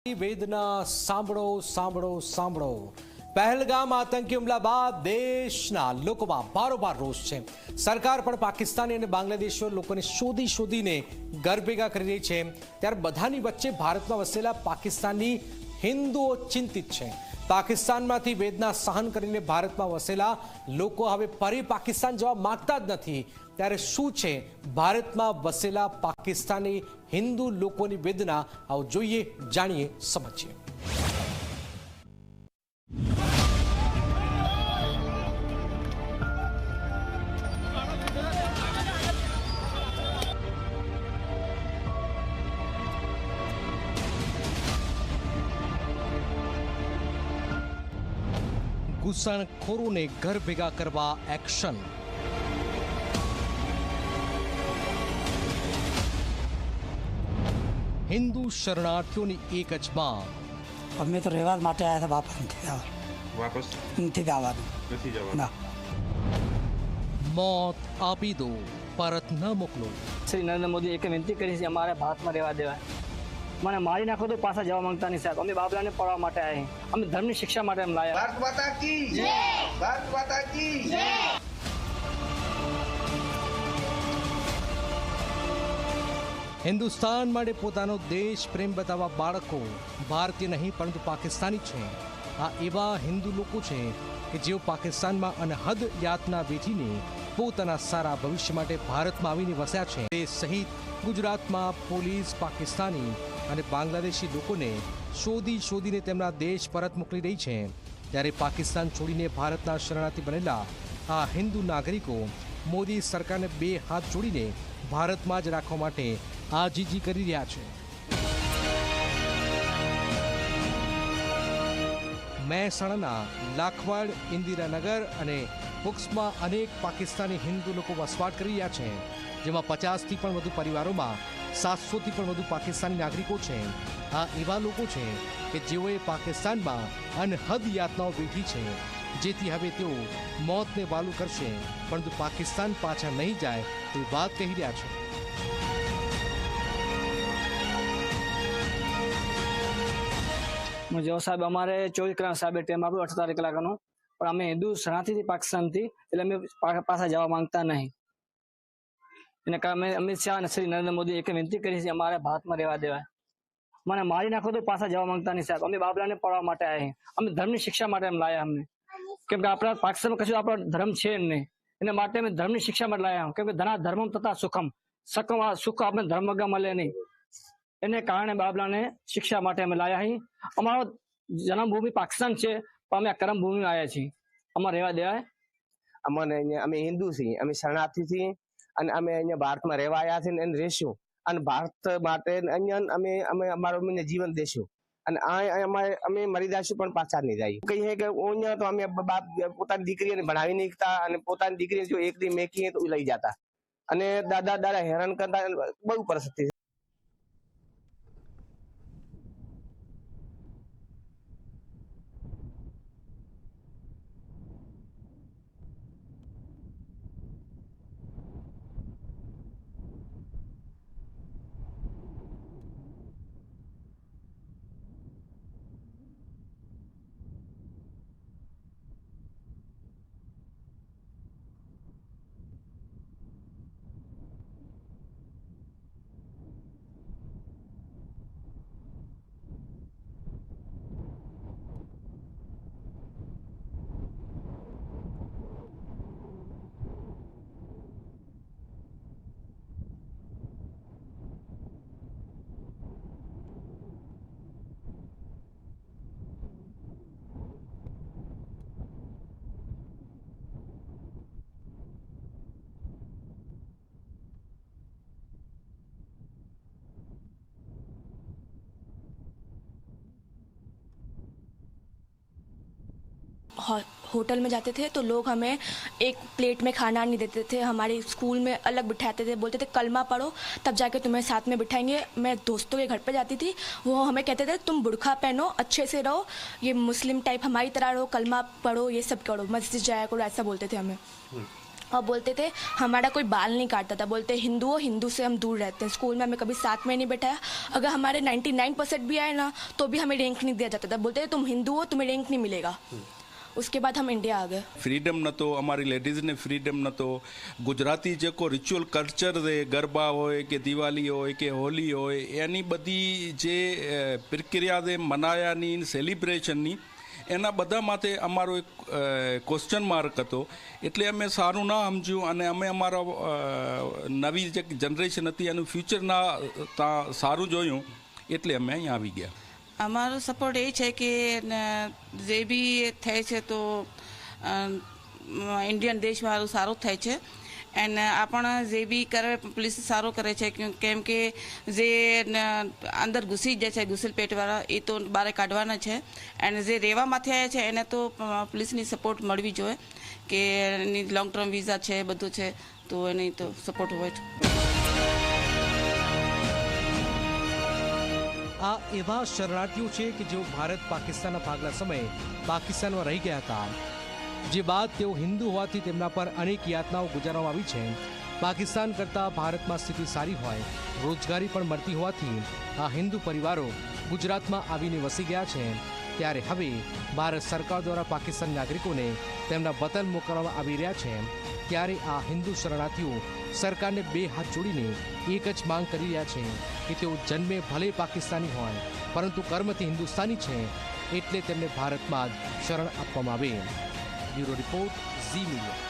વેદના સાંભળો સાંભળો સાંભળો પહેલગામ આતંકી હુમલા બાદ દેશના લોકોમાં બારોબાર રોષ છે। સરકાર પણ પાકિસ્તાની અને બાંગ્લાદેશી લોકોને શોધીને ઘર ભેગા કરી રહી છે। ત્યારે બધાની વચ્ચે ભારતમાં વસેલા પાકિસ્તાની હિન્દુઓ ચિંતિત છે। પાકિસ્તાનમાંથી વેદના સહન કરીને ભારતમાં વસેલા લોકો હવે ફરી પાકિસ્તાન જવા માંગતા જ નથી। ત્યારે શું છે ભારતમાં વસેલા પાકિસ્તાની હિન્દુ લોકોની વેદના? આવો જોઈએ, જાણીએ, સમજીએ। ઘૂસણખોરોને ઘર ભેગા કરવા એક્શન। હિન્દુ શરણાર્થીઓની એક જ માંગ। અમે તો રહેવા માટે આવ્યા હતા, વાપસ નથી જવાનું। મોત આપી દો, પરત ન મોકલો। શ્રી નરેન્દ્ર મોદી એક વિનંતી કરી છે, અમારે ભારતમાં રહેવા દેવાય। મને મારી નાખો તો પાછા જવા માંગતા નહીં સાહેબ। અમે બાબલાને પડવા માટે આવ્યા, અમે ધર્મની શિક્ષા માટે એમ લાયા। ભારત માતા કી જય, ભારત માતા કી જય। હિન્દુસ્તાન માટે પોતાનો દેશ પ્રેમ બતાવવા બાળકો ભારતીય નહીં પરંતુ પાકિસ્તાની છે। આ એવા હિન્દુ લોકો છે કે જેઓ પાકિસ્તાનમાં અનહદ યાતના વેઠીને પોતાના સારા ભવિષ્ય માટે ભારતમાં આવીને વસ્યા છે। તે સહિત ગુજરાતમાં પોલીસ પાકિસ્તાની અને બાંગ્લાદેશી લોકોને શોધીને તેમના દેશ પરત મોકલી રહી છે। ત્યારે પાકિસ્તાન છોડીને ભારતના શરણાર્થી બનેલા આ હિન્દુ નાગરિકો મોદી સરકારને બે હાથ જોડીને ભારતમાં જ રાખવા માટે આજીજી કરી રહ્યા છે। મહેસાણાના લાખવડ, ઇન્દિરાનગર અને પુક્સમાં અનેક પાકિસ્તાની હિન્દુ લોકો વસવાટ કરી રહ્યા છે, જેમાં 50થી પણ વધુ પરિવારોમાં 700થી પણ વધુ પાકિસ્તાની નાગરિકો છે। આ એવા લોકો છે કે જેઓએ પાકિસ્તાનમાં અનહદ યાતનાઓ વેઠી છે, જેથી હવે તેઓ મોતને વાલું કરશે પરંતુ પાકિસ્તાન પાછા નહીં જાય તેવી વાત કહી રહ્યા છે। જો સાહેબ અમારે 24 કલાક સાહેબ ટાઈમ આપ્યો, 48 કલાકનો, પણ અમે હિન્દુ શરણાર્થી પાકિસ્તાનથી, એટલે અમે પાછા જવા માંગતા નહીં। એના કારણે અમિત શાહ અને શ્રી નરેન્દ્ર મોદી એક વિનંતી કરી છે, અમારે ભારતમાં રહેવા દેવાય। મને મારી નાખો તો પાછા જવા માંગતા નહીં સાહેબ। અમે બાબલાને પડવા માટે આવ્યા, અમે ધર્મની શિક્ષા માટે એમ લાયા। અમને કેમ કે આપણા પાકિસ્તાનમાં કશું આપણો ધર્મ છે નહીં, એના માટે અમે ધર્મની શિક્ષા માટે લાયા। કેમ કે ધના ધર્મ તથા સુખ આપણે ધર્મ વગર મળે નહીં, એને કારણે બાબલાને શિક્ષા માટે અમે લાયા અહીં। અમારો જન્મભૂમિ પાકિસ્તાન છે, પણ અમે આ કર્મભૂમિમાં આવ્યા છીએ, અમારે રહેવા દેવાય। અમને અહીંયા અમે હિન્દુ છીએ, અમે શરણાર્થી છીએ અને અમે અહીંયા ભારતમાં રહેવા આવ્યા છીએ અને રહીશું અને ભારત માટે અહીંયા અમે અમારું જીવન દેશું અને અમે મરી જઈશું પણ પાછા નહીં જાય। કહીએ કે અહીંયા તો અમે બાપ પોતાની દીકરીને ભણાવી નહીં શકતા અને પોતાની દીકરી જો એક દી મેકીએ તો લઈ જતા અને દાદા હેરાન કરતા, બહુ પરિસ્થિતિ છે। होटल में जाते थे तो लोग हमें एक प्लेट में खाना नहीं देते थे, हमारे स्कूल में अलग बिठाते थे, बोलते थे कलमा पढ़ो तब जाके तुम्हें साथ में बिठाएंगे। मैं दोस्तों के घर पे जाती थी, वो हमें कहते थे तुम बुर्खा पहनो, अच्छे से रहो, ये मुस्लिम टाइप हमारी तरह रहो, कलमा पढ़ो, ये सब करो, मस्जिद जाया करो, ऐसा बोलते थे हमें। और बोलते थे हमारा कोई बाल नहीं काटता था, बोलते हिंदू हो, हिंदू से हम दूर रहते हैं। स्कूल में हमें कभी साथ में नहीं बैठाया, अगर हमारे 99% भी आए ना तो भी हमें रैंक नहीं दिया जाता था, बोलते थे तुम हिंदू हो, तुम्हें रैंक नहीं मिलेगा। उसके बाद हम इंडिया आ गए। फ्रीडम नतो, अमारी लेडीज ने फ्रीडम नतो। गुजराती जो रिच्युअल कल्चर है, गरबा होय के दिवाली होय के होली होय, एनी बधी जे प्रक्रिया दे मनायानी सेलिब्रेशननी एना बधा माथे अमारो एक क्वेश्चन मार्क हतो। એટલે અમે સારું ના સમજ્યું અને અમે અમારા નવી જે જનરેશન હતી એનું ફ્યુચર ના સારું જોયું, એટલે અમે અહીં આવી ગયા। અમારો સપોર્ટ એ છે કે જે બી થાય છે તો ઇન્ડિયન દેશવાળું સારું થાય છે એન્ડ આપણા જે બી કરે પોલીસ સારું કરે છે, કેમ કે જે અંદર ઘૂસી જાય છે ઘૂસેલપેટવાળા એ તો બહાર કાઢવાના છે એન્ડ જે રહેવામાંથી આવ્યા છે એને તો પોલીસની સપોર્ટ મળવી જોઈએ કે એની લોંગ ટર્મ વિઝા છે બધું છે તો એની તો સપોર્ટ હોય છે। આ એવા શરણાર્થીઓ છે કે જેઓ ભારત પાકિસ્તાનના ભાગલા સમયે પાકિસ્તાનમાં રહી ગયા હતા, જે બાદ તેઓ હિન્દુ હોવાથી તેમના પર અનેક યાતનાઓ ગુજારવામાં આવી છે। પાકિસ્તાન કરતાં ભારતમાં સ્થિતિ સારી હોય, રોજગારી પણ મળતી હોવાથી આ હિન્દુ પરિવારો ગુજરાતમાં આવીને વસી ગયા છે। ત્યારે હવે ભારત સરકાર દ્વારા પાકિસ્તાન નાગરિકોને તેમના વતન મોકલવામાં આવી રહ્યા છે। ત્યારે આ હિન્દુ શરણાર્થીઓ સરકારને બે હાથ જોડીને એક જ માંગ કરી રહ્યા છે કે તેઓ જન્મે ભલે પાકિસ્તાની હોય પરંતુ કર્મથી હિન્દુસ્તાની છે, એટલે તેમને ભારતમાં જ શરણ આપવામાં આવે। Bureau report, Zee media.